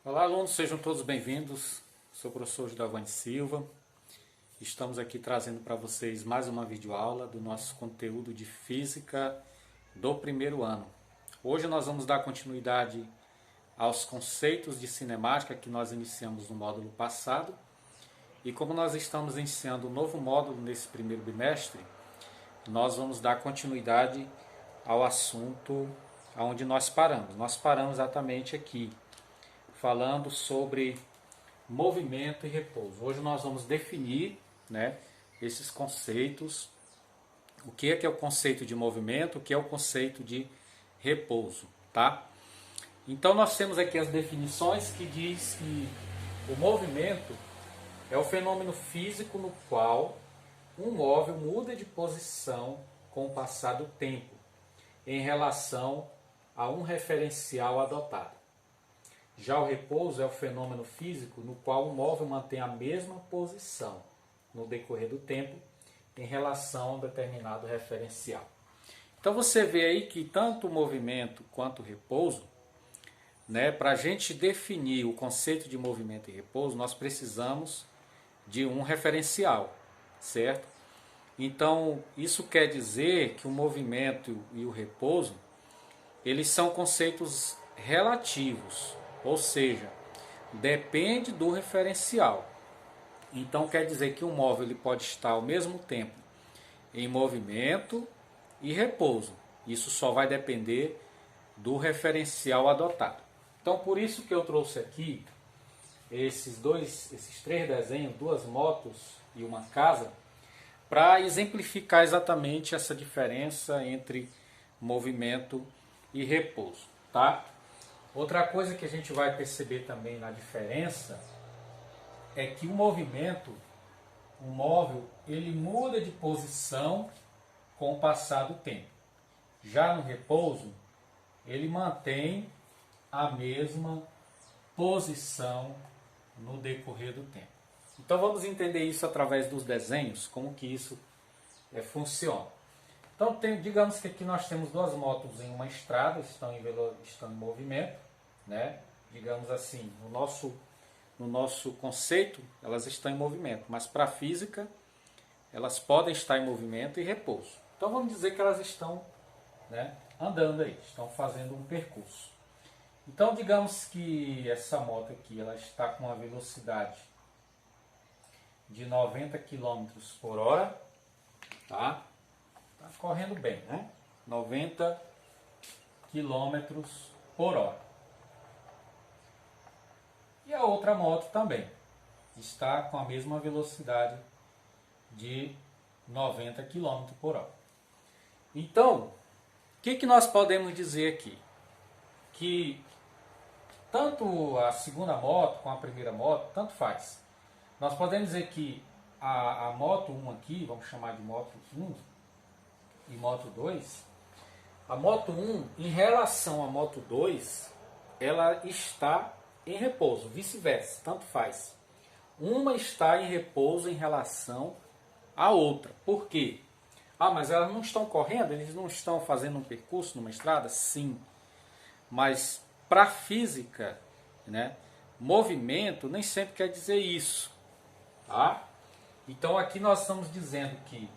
Olá, alunos, sejam todos bem-vindos. Sou o professor Gildavan Silva. Estamos aqui trazendo para vocês mais uma videoaula do nosso conteúdo de Física do primeiro ano. Hoje nós vamos dar continuidade aos conceitos de cinemática que nós iniciamos no módulo passado. E como nós estamos iniciando um novo módulo nesse primeiro bimestre, nós vamos dar continuidade ao assunto onde nós paramos. Nós paramos exatamente aqui, falando sobre movimento e repouso. Hoje nós vamos definir, esses conceitos, o que é o conceito de movimento, o que é o conceito de repouso, tá? Então nós temos aqui as definições que diz que o movimento é o fenômeno físico no qual um móvel muda de posição com o passar do tempo em relação a um referencial adotado. Já o repouso é o fenômeno físico no qual o móvel mantém a mesma posição no decorrer do tempo em relação a um determinado referencial. Então você vê aí que tanto o movimento quanto o repouso, para a gente definir o conceito de movimento e repouso, nós precisamos de um referencial, certo? Então isso quer dizer que o movimento e o repouso, eles são conceitos relativos, ou seja, depende do referencial. Então quer dizer que um móvel ele pode estar ao mesmo tempo em movimento e repouso. Isso só vai depender do referencial adotado. Então por isso que eu trouxe aqui esses três desenhos, duas motos e uma casa, para exemplificar exatamente essa diferença entre movimento e repouso, tá? Outra coisa que a gente vai perceber também na diferença é que o movimento, o móvel, ele muda de posição com o passar do tempo. Já no repouso, ele mantém a mesma posição no decorrer do tempo. Então vamos entender isso através dos desenhos, como que isso funciona. Então, digamos que aqui nós temos duas motos em uma estrada, estão em movimento, digamos assim, no nosso conceito, elas estão em movimento, mas para a física, elas podem estar em movimento e repouso. Então, vamos dizer que elas estão andando aí, estão fazendo um percurso. Então, digamos que essa moto aqui, ela está com uma velocidade de 90 km por hora, tá? Está correndo bem, 90 km por hora. E a outra moto também está com a mesma velocidade de 90 km por hora. Então, o que nós podemos dizer aqui? Que tanto a segunda moto como a primeira moto, tanto faz. Nós podemos dizer que a moto 1 aqui, vamos chamar de moto 1, e moto 2, a moto 1, em relação à moto 2, ela está em repouso, vice-versa, tanto faz. Uma está em repouso em relação à outra. Por quê? Mas elas não estão correndo? Eles não estão fazendo um percurso numa estrada? Sim. Mas para a física, movimento nem sempre quer dizer isso. Tá? Então aqui nós estamos dizendo que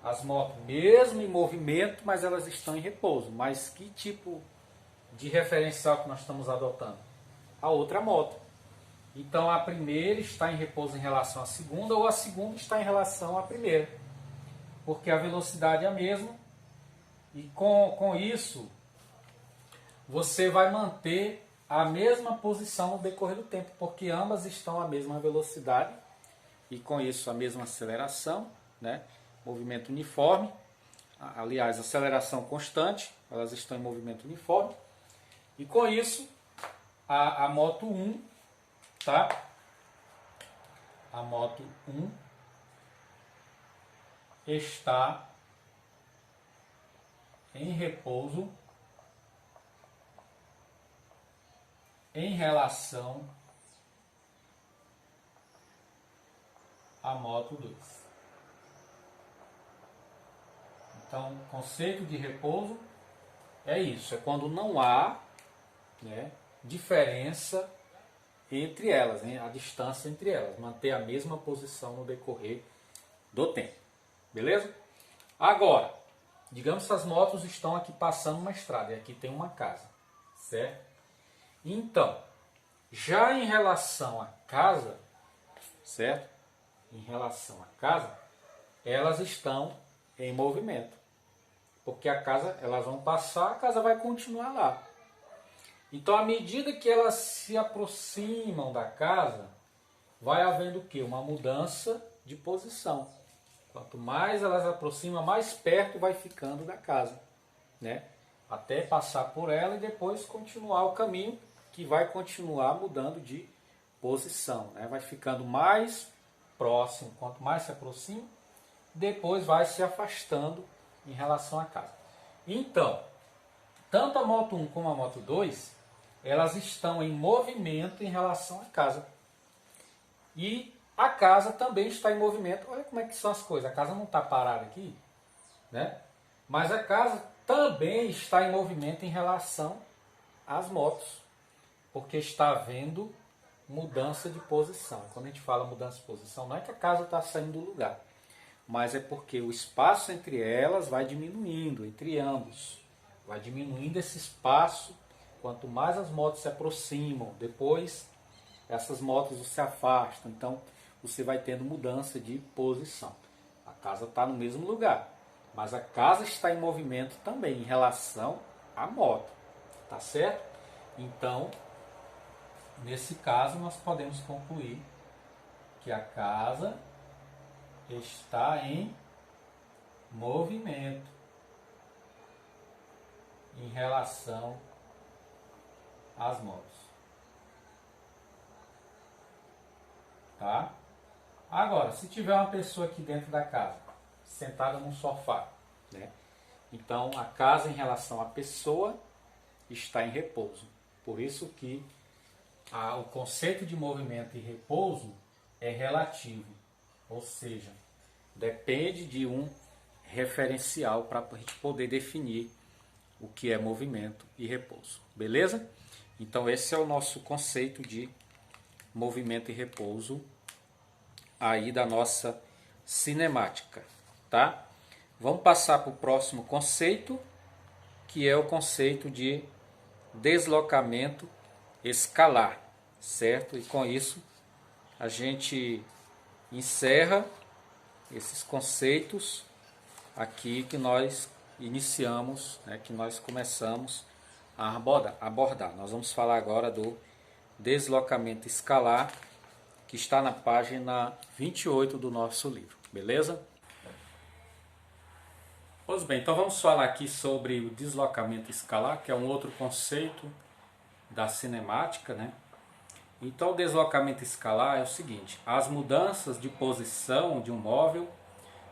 as motos, mesmo em movimento, mas elas estão em repouso. Mas que tipo de referencial que nós estamos adotando? A outra moto. Então a primeira está em repouso em relação à segunda, ou a segunda está em relação à primeira. Porque a velocidade é a mesma. E com isso, você vai manter a mesma posição no decorrer do tempo. Porque ambas estão à mesma velocidade. E com isso a mesma aceleração, movimento uniforme, aliás, aceleração constante, elas estão em movimento uniforme, e com isso a moto 1, tá? A moto 1 está em repouso em relação à moto 2. Então, o conceito de repouso é isso, é quando não há diferença entre elas, né? A distância entre elas, manter a mesma posição no decorrer do tempo. Beleza? Agora, digamos que as motos estão aqui passando uma estrada e aqui tem uma casa, certo? Então, já em relação à casa, certo? Em relação à casa, elas estão em movimento. Porque a casa, elas vão passar, a casa vai continuar lá. Então, à medida que elas se aproximam da casa, vai havendo o quê? Uma mudança de posição. Quanto mais elas se aproximam, mais perto vai ficando da casa, né? Até passar por ela e depois continuar o caminho, que vai continuar mudando de posição, né? Vai ficando mais próximo, quanto mais se aproxima, depois vai se afastando em relação à casa. Então, tanto a moto 1 como a moto 2, elas estão em movimento em relação à casa. E a casa também está em movimento. Olha como é que são as coisas. A casa não está parada aqui, né? Mas a casa também está em movimento em relação às motos, porque está havendo mudança de posição. Quando a gente fala mudança de posição, não é que a casa está saindo do lugar, mas é porque o espaço entre elas vai diminuindo, entre ambos. Vai diminuindo esse espaço, quanto mais as motos se aproximam, depois essas motos se afastam, então você vai tendo mudança de posição. A casa está no mesmo lugar, mas a casa está em movimento também em relação à moto, tá certo? Então, nesse caso, nós podemos concluir que a casa está em movimento em relação às motos. Tá? Agora, se tiver uma pessoa aqui dentro da casa, sentada num sofá, né? Então a casa em relação à pessoa está em repouso. Por isso que o conceito de movimento e repouso é relativo, ou seja, depende de um referencial para a gente poder definir o que é movimento e repouso. Beleza? Então esse é o nosso conceito de movimento e repouso aí da nossa cinemática, tá? Vamos passar para o próximo conceito, que é o conceito de deslocamento escalar, certo? E com isso a gente encerra esses conceitos aqui que nós iniciamos, né, que nós começamos a abordar. Nós vamos falar agora do deslocamento escalar, que está na página 28 do nosso livro, beleza? Pois bem, então vamos falar aqui sobre o deslocamento escalar, que é um outro conceito da cinemática, né? Então o deslocamento escalar é o seguinte: as mudanças de posição de um móvel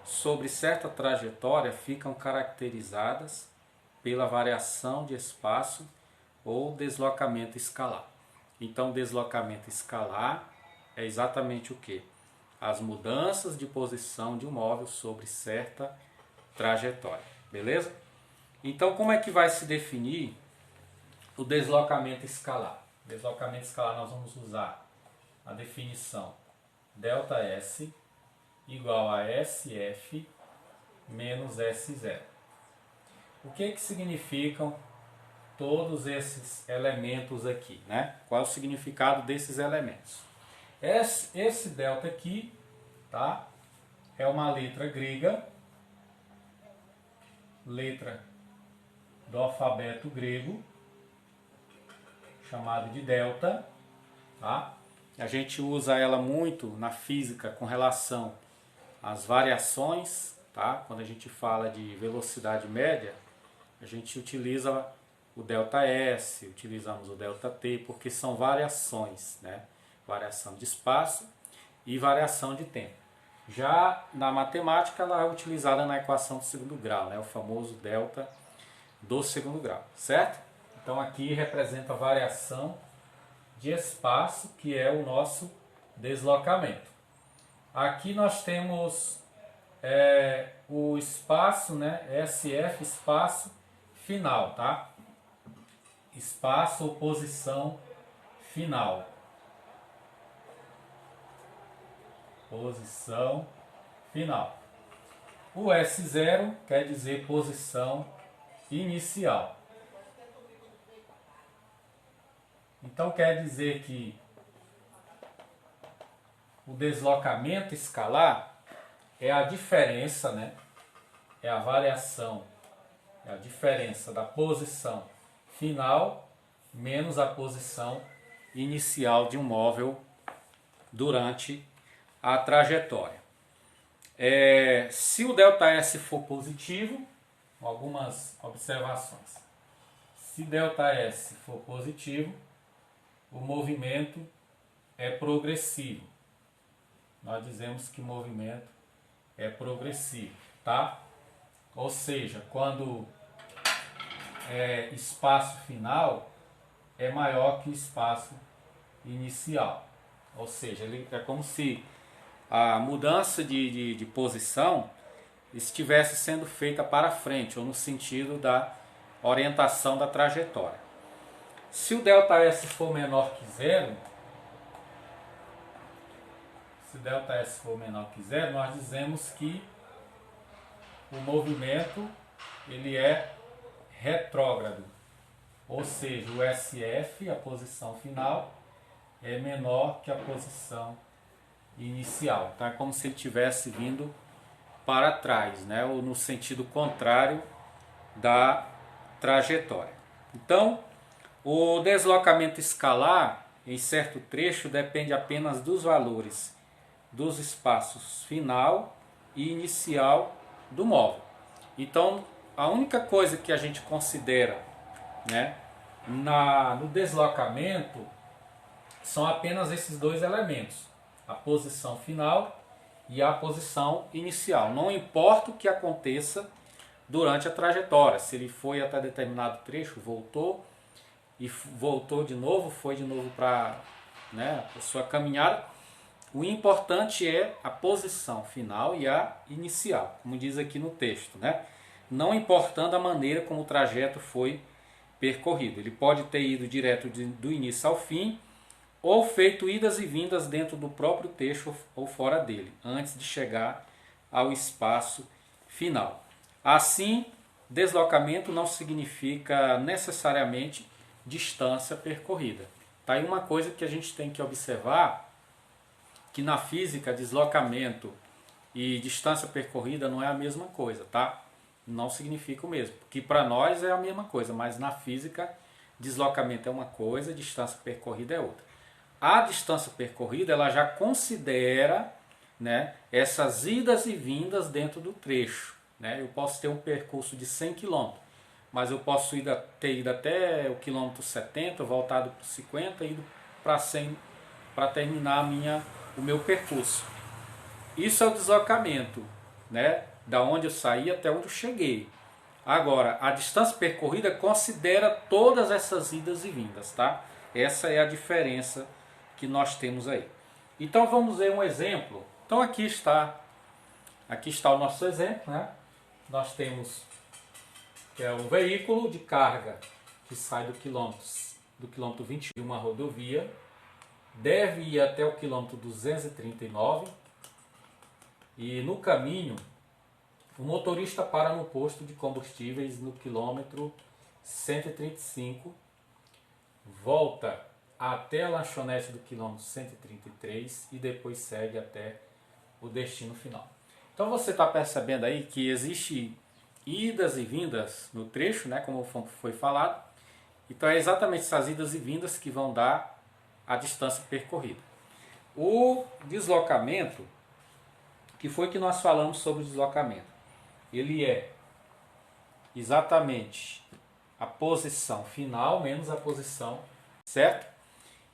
sobre certa trajetória ficam caracterizadas pela variação de espaço ou deslocamento escalar. Então deslocamento escalar é exatamente o que? As mudanças de posição de um móvel sobre certa trajetória, beleza? Então como é que vai se definir o deslocamento escalar? Deslocamento escalar nós vamos usar a definição ΔS igual a SF menos S0. O que significam todos esses elementos aqui, né? Qual é o significado desses elementos? Esse delta aqui, tá? É uma letra grega, letra do alfabeto grego, chamada de delta, tá? A gente usa ela muito na física com relação às variações, tá? Quando a gente fala de velocidade média, a gente utiliza o ΔS, utilizamos o ΔT, porque são variações, né? Variação de espaço e variação de tempo. Já na matemática, ela é utilizada na equação do segundo grau, né? O famoso delta do segundo grau, certo? Então aqui representa a variação de espaço, que é o nosso deslocamento. Aqui nós temos o espaço, né? SF, espaço final, tá? Espaço ou posição final. posição final. O S0 quer dizer posição inicial. Então quer dizer que o deslocamento escalar é a diferença, né? É a variação, é a diferença da posição final menos a posição inicial de um móvel durante a trajetória. Se o ΔS for positivo, algumas observações. Se ΔS for positivo, o movimento é progressivo. Nós dizemos que o movimento é progressivo, tá? Ou seja, quando espaço final é maior que o espaço inicial. Ou seja, ele é como se a mudança de posição estivesse sendo feita para frente, ou no sentido da orientação da trajetória. Se o ΔS for menor que zero, nós dizemos que o movimento ele é retrógrado. Ou seja, o SF, a posição final, é menor que a posição inicial. Tá? É como se ele tivesse vindo para trás, né? Ou no sentido contrário da trajetória. Então, o deslocamento escalar em certo trecho depende apenas dos valores dos espaços final e inicial do móvel. Então, a única coisa que a gente considera, né, no deslocamento são apenas esses dois elementos, a posição final e a posição inicial. Não importa o que aconteça durante a trajetória, se ele foi até determinado trecho, voltou e voltou de novo, foi de novo para, né, a sua caminhada. O importante é a posição final e a inicial, como diz aqui no texto, né? Não importando a maneira como o trajeto foi percorrido. Ele pode ter ido direto do início ao fim, ou feito idas e vindas dentro do próprio trecho ou fora dele, antes de chegar ao espaço final. Assim, deslocamento não significa necessariamente distância percorrida. Tá aí uma coisa que a gente tem que observar, que na física deslocamento e distância percorrida não é a mesma coisa, tá? Não significa o mesmo, porque para nós é a mesma coisa, mas na física deslocamento é uma coisa, distância percorrida é outra. A distância percorrida ela já considera, né, essas idas e vindas dentro do trecho, né? Eu posso ter um percurso de 100 km, mas eu posso ter ido até o quilômetro 70, voltado para 50 e ido para 100 para terminar o meu percurso. Isso é o deslocamento, né? Da onde eu saí até onde eu cheguei. Agora, a distância percorrida considera todas essas idas e vindas, tá? Essa é a diferença que nós temos aí. Então vamos ver um exemplo. Então aqui está o nosso exemplo, né? Nós temos um veículo de carga que sai do quilômetro 21 de uma rodovia, deve ir até o quilômetro 239 e no caminho o motorista para no posto de combustíveis no quilômetro 135, volta até a lanchonete do quilômetro 133 e depois segue até o destino final. Então você está percebendo aí que existe idas e vindas no trecho, né, como foi falado. Então é exatamente essas idas e vindas que vão dar a distância percorrida. O deslocamento, que foi que nós falamos sobre o deslocamento, ele é exatamente a posição final menos a posição, certo?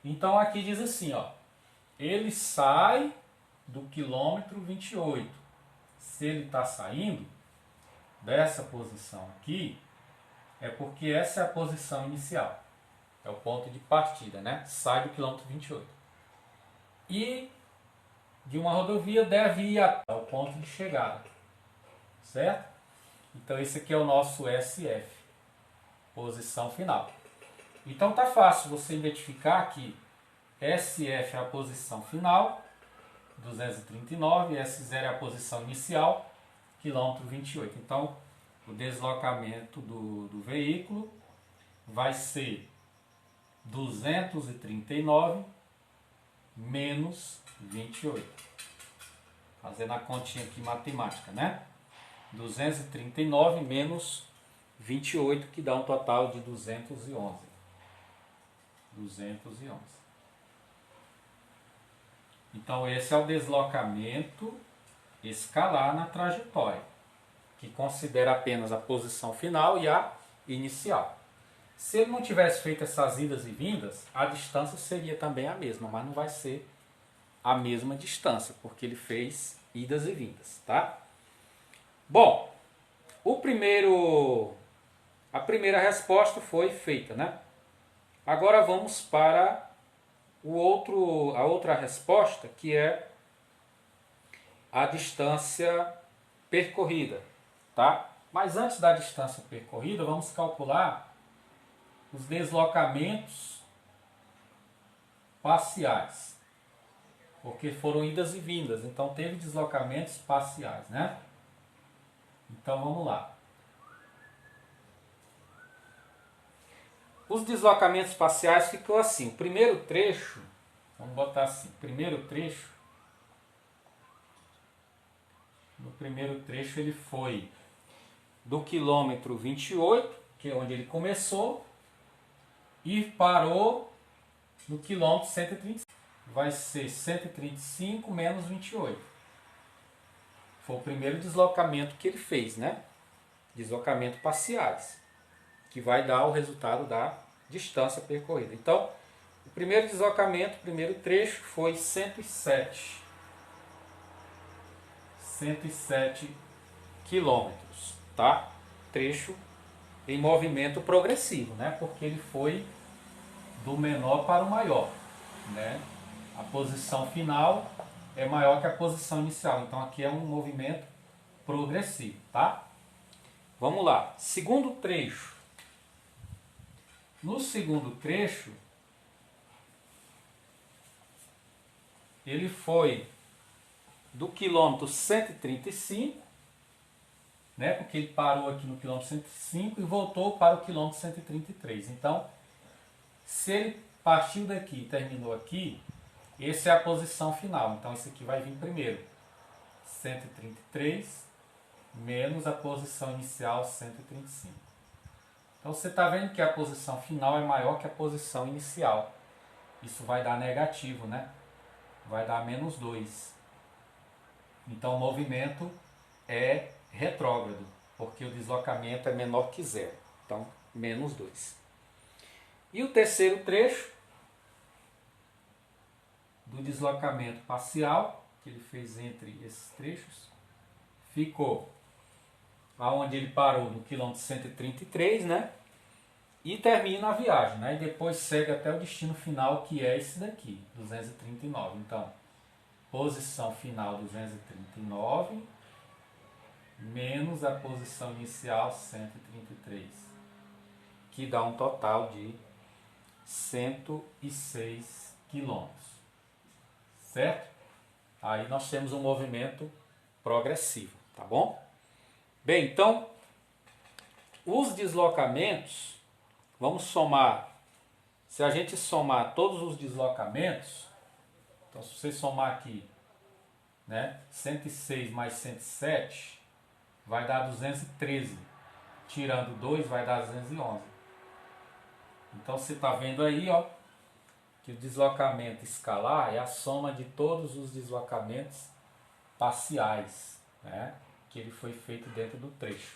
Então aqui diz assim, ó, ele sai do quilômetro 28. Se ele está saindo dessa posição aqui, é porque essa é a posição inicial. É o ponto de partida, né? Sai do quilômetro 28. E de uma rodovia deve ir até o ponto de chegada. Certo? Então esse aqui é o nosso SF, posição final. Então tá fácil você identificar que SF é a posição final 239, S0 é a posição inicial, quilômetro 28. Então, o deslocamento do veículo vai ser 239 menos 28. Fazendo a continha aqui matemática, né? 239 menos 28, que dá um total de 211. 211. Então, esse é o deslocamento escalar na trajetória, que considera apenas a posição final e a inicial. Se ele não tivesse feito essas idas e vindas, a distância seria também a mesma, mas não vai ser a mesma distância, porque ele fez idas e vindas, tá? Bom, a primeira resposta foi feita, né? Agora vamos para a outra resposta, que é a distância percorrida, tá? Mas antes da distância percorrida, vamos calcular os deslocamentos parciais, porque foram idas e vindas, então teve deslocamentos parciais, né? Então vamos lá. Os deslocamentos parciais ficou assim. O primeiro trecho, vamos botar assim, no primeiro trecho ele foi do quilômetro 28, que é onde ele começou, e parou no quilômetro 135. Vai ser 135 menos 28. Foi o primeiro deslocamento que ele fez, né? Deslocamento parciais, que vai dar o resultado da distância percorrida. Então, o primeiro deslocamento, o primeiro trecho foi 107 quilômetros, tá? Trecho em movimento progressivo, né? Porque ele foi do menor para o maior, né? A posição final é maior que a posição inicial, então aqui é um movimento progressivo, tá? Vamos lá, segundo trecho. No segundo trecho, ele foi do quilômetro 135, né, porque ele parou aqui no quilômetro 105 e voltou para o quilômetro 133. Então, se ele partiu daqui e terminou aqui, essa é a posição final. Então, esse aqui vai vir primeiro. 133 menos a posição inicial 135. Então, você está vendo que a posição final é maior que a posição inicial. Isso vai dar negativo, né? Vai dar menos 2. Então, o movimento é retrógrado, porque o deslocamento é menor que zero. Então, menos 2. E o terceiro trecho do deslocamento parcial, que ele fez entre esses trechos, ficou aonde ele parou no quilômetro 133, né? E termina a viagem, né? E depois segue até o destino final, que é esse daqui, 239. Então, posição final 239 menos a posição inicial 133, que dá um total de 106 quilômetros, certo? Aí nós temos um movimento progressivo, tá bom? Bem, então, os deslocamentos, vamos somar, se a gente somar todos os deslocamentos, então se você somar aqui, né, 106 mais 107, vai dar 213, tirando 2 vai dar 211. Então você está vendo aí, ó, que o deslocamento escalar é a soma de todos os deslocamentos parciais, né, que ele foi feito dentro do trecho,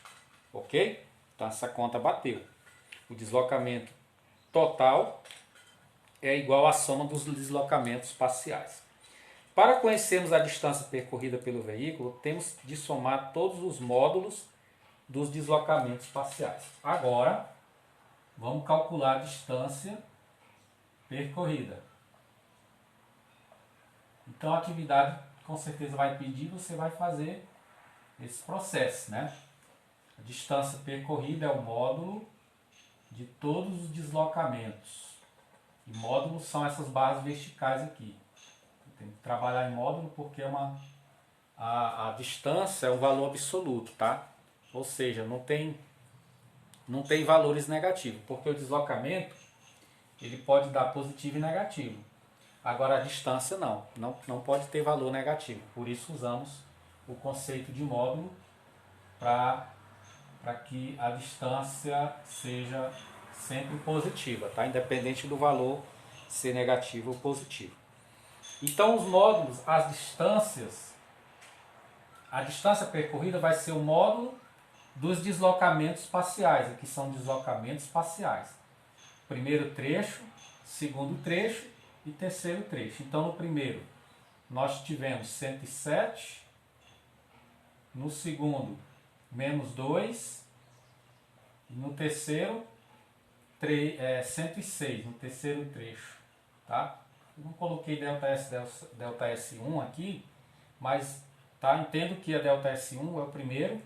ok? Então essa conta bateu. O deslocamento total é igual à soma dos deslocamentos parciais. Para conhecermos a distância percorrida pelo veículo, temos de somar todos os módulos dos deslocamentos parciais. Agora, vamos calcular a distância percorrida. Então, a atividade com certeza vai pedir, você vai fazer esse processo, né? A distância percorrida é o módulo de todos os deslocamentos. E módulos são essas barras verticais aqui. Tem que trabalhar em módulo porque a distância é um valor absoluto, tá? Ou seja, não tem valores negativos, porque o deslocamento ele pode dar positivo e negativo. Agora a distância não pode ter valor negativo. Por isso usamos o conceito de módulo para que a distância seja sempre positiva, tá? Independente do valor ser negativo ou positivo. Então os módulos, as distâncias, a distância percorrida vai ser o módulo dos deslocamentos parciais. Aqui são deslocamentos parciais. Primeiro trecho, segundo trecho e terceiro trecho. Então no primeiro nós tivemos 107, no segundo menos 2, e no terceiro 106, no terceiro trecho. Tá? Eu não coloquei ΔS, ΔS1 aqui, mas tá? Entendo que a ΔS1 é o primeiro,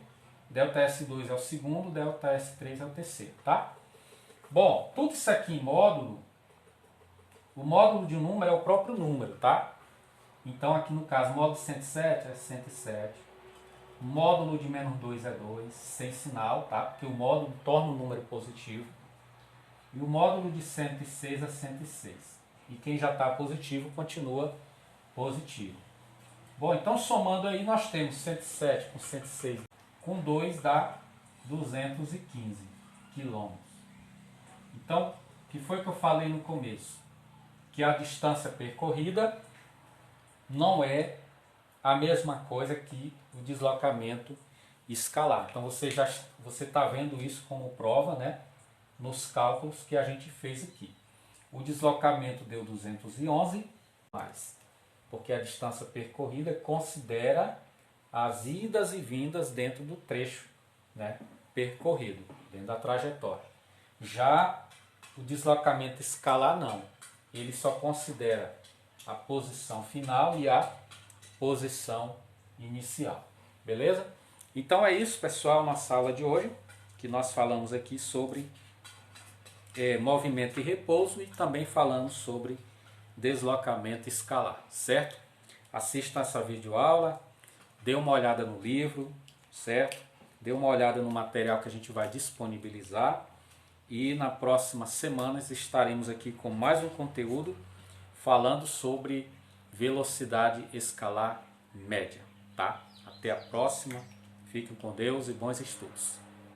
ΔS2 é o segundo, ΔS3 é o terceiro. Tá? Bom, tudo isso aqui em módulo, o módulo de um número é o próprio número, tá? Então aqui no caso, módulo 107 é 107, o módulo de menos 2 é 2, sem sinal, tá? Porque o módulo torna o número positivo. E o módulo de 106 é 106. E quem já está positivo continua positivo. Bom, então somando aí nós temos 107 com 106 com 2 dá 215 quilômetros. Então, o que foi que eu falei no começo? Que a distância percorrida não é a mesma coisa que o deslocamento escalar. Então você está vendo isso como prova, né, nos cálculos que a gente fez aqui. O deslocamento deu 211 mais, porque a distância percorrida considera as idas e vindas dentro do trecho, né, percorrido, dentro da trajetória. Já o deslocamento escalar não, ele só considera a posição final e a posição inicial. Beleza? Então é isso, pessoal, na aula de hoje, que nós falamos aqui sobre movimento e repouso e também falamos sobre deslocamento escalar, certo? Assista essa videoaula, dê uma olhada no livro, certo? Dê uma olhada no material que a gente vai disponibilizar e na próxima semana estaremos aqui com mais um conteúdo falando sobre velocidade escalar média, tá? Até a próxima, fiquem com Deus e bons estudos.